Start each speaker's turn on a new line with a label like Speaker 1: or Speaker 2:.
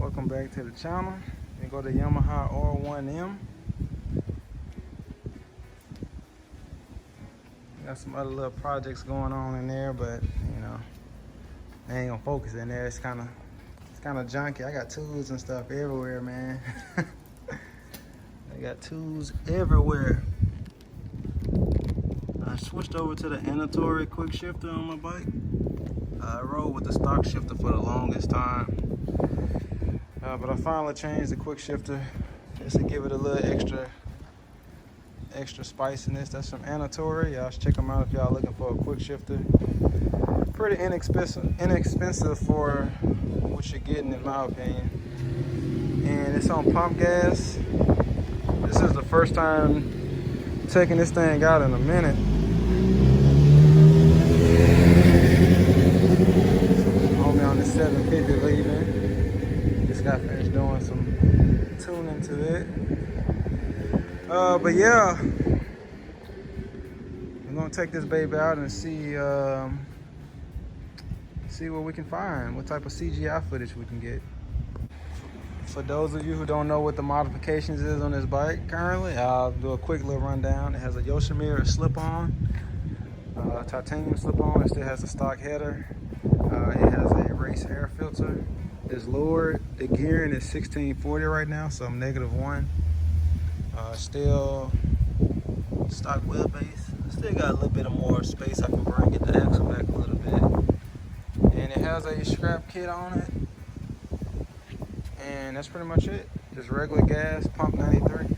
Speaker 1: Welcome back to the channel. We go to Yamaha R1M. Got some other little projects going on in there, but you know, they ain't gonna focus in there. It's kind of junky. I got tools and stuff everywhere, man. I got tools everywhere. I switched over to the Anatori quick shifter on my bike. I rode with the stock shifter for the longest time, but I finally changed the quick shifter just to give it a little extra spiciness. That's from Anatori. Y'all should check them out if y'all looking for a quick shifter. Pretty inexpensive for what you're getting, in my opinion. And it's on pump gas. This is the first time taking this thing out in a minute. Homie on the 750 leaving. Just got finished doing some tuning to it. But yeah, we're gonna take this baby out and see what we can find, what type of CGI footage we can get. For those of you who don't know what the modifications is on this bike currently, I'll do a quick little rundown. It has a Yoshimura Slip on, titanium slip on. It still has a stock header. It has a race air filter. It's lowered. The gearing is 1640 right now, so I'm -1. Still stock wheelbase. Still got a little bit of more space. I can bring it, the axle back a little bit. And it has a scrap kit on it. And that's pretty much it. Just regular gas, pump 93.